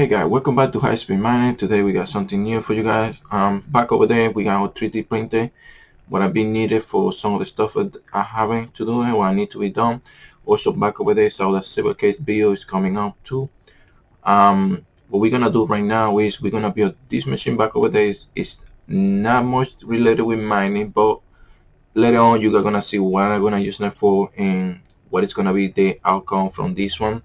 Hey guys, welcome back to High Speed Mining. Today we got something new for you guys. Back over there we got our 3D printer. What I've been needed for some of the stuff that I haven't to do and what I need to be done. Also back over there, so the silver case video is coming up too. What we're gonna do right now is we're gonna build this machine back over there. It's not much related with mining, but later on you're gonna see what I'm gonna use it for and what is gonna be the outcome from this one.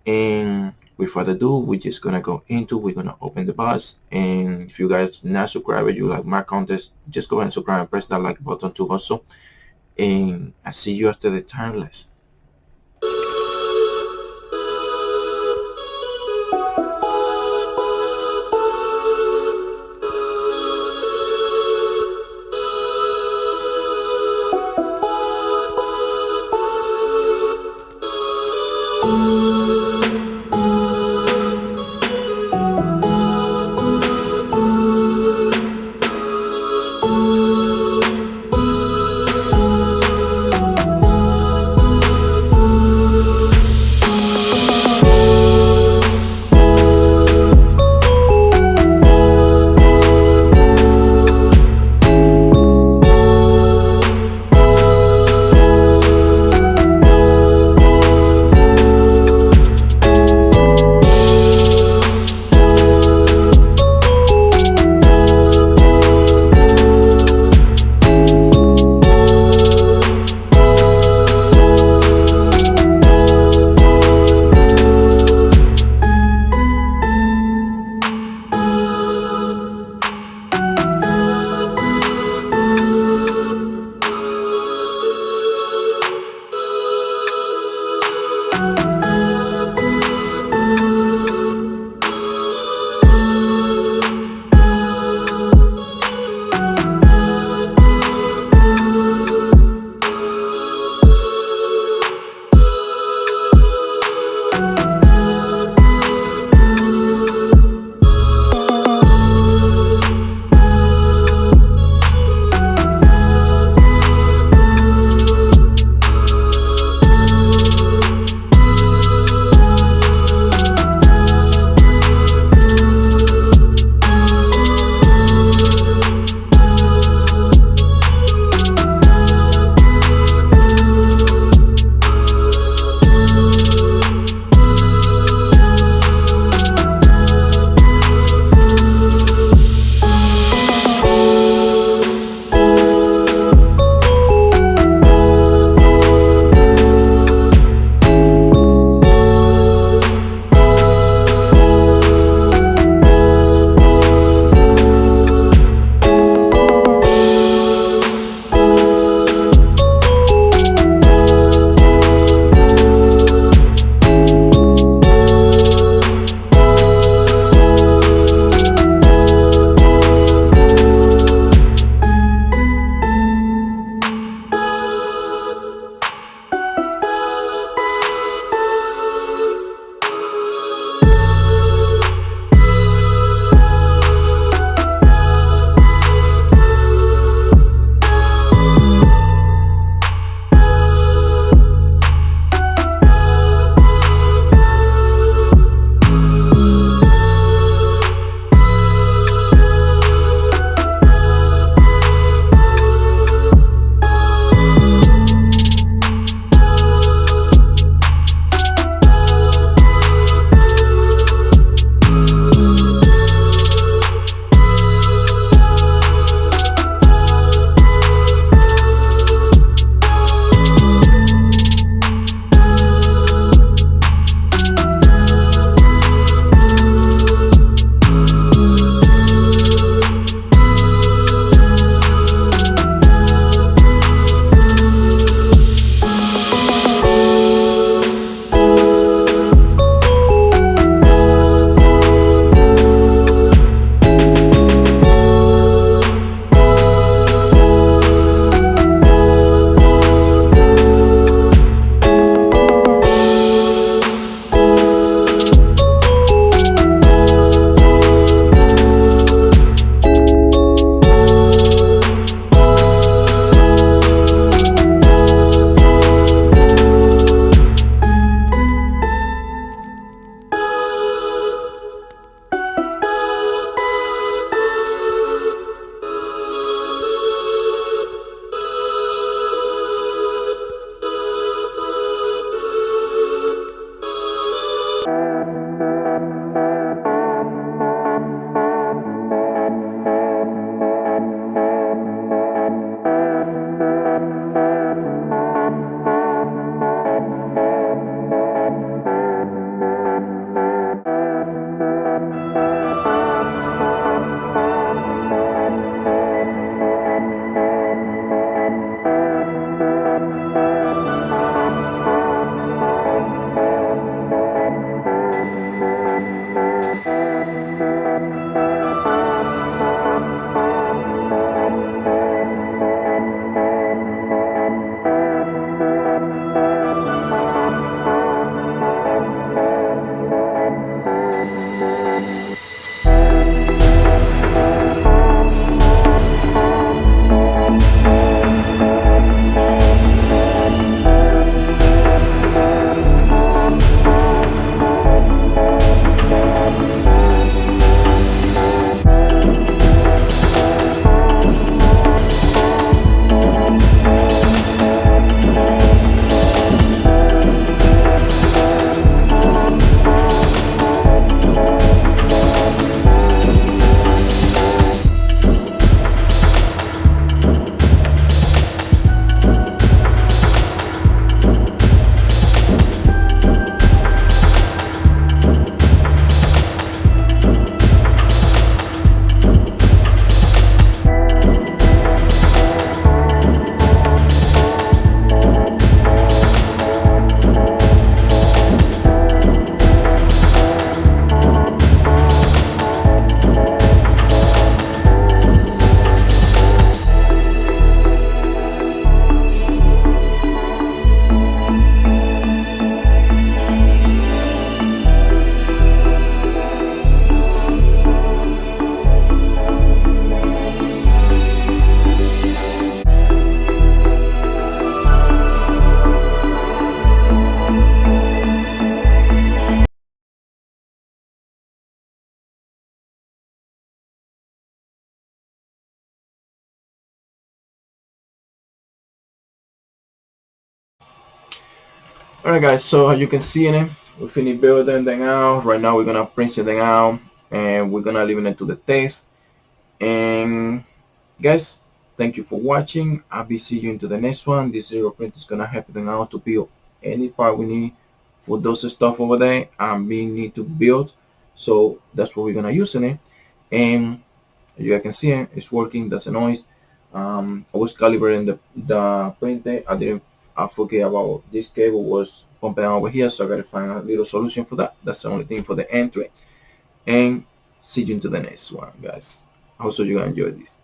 And without further ado, we're just gonna we're gonna open the box. And if you guys not subscribed, you like my content, just go ahead and subscribe and press that like button too also. And I see you after the timeless. Alright guys, so as you can see in it, we finished building them out. Right now we're gonna print them out and we're gonna leave it into the test. And guys, thank you for watching. I'll be seeing you into the next one. This zero print is gonna help them out to build any part we need for those stuff over there we need to build. So that's what we're gonna use in it. And as you guys can see it, it's working, that's a noise. I was calibrating the printer. I forget about this cable was pumping over here, so I gotta find a little solution for that. That's the only thing for the entry. And see you into the next one, guys. I hope you guys enjoyed this.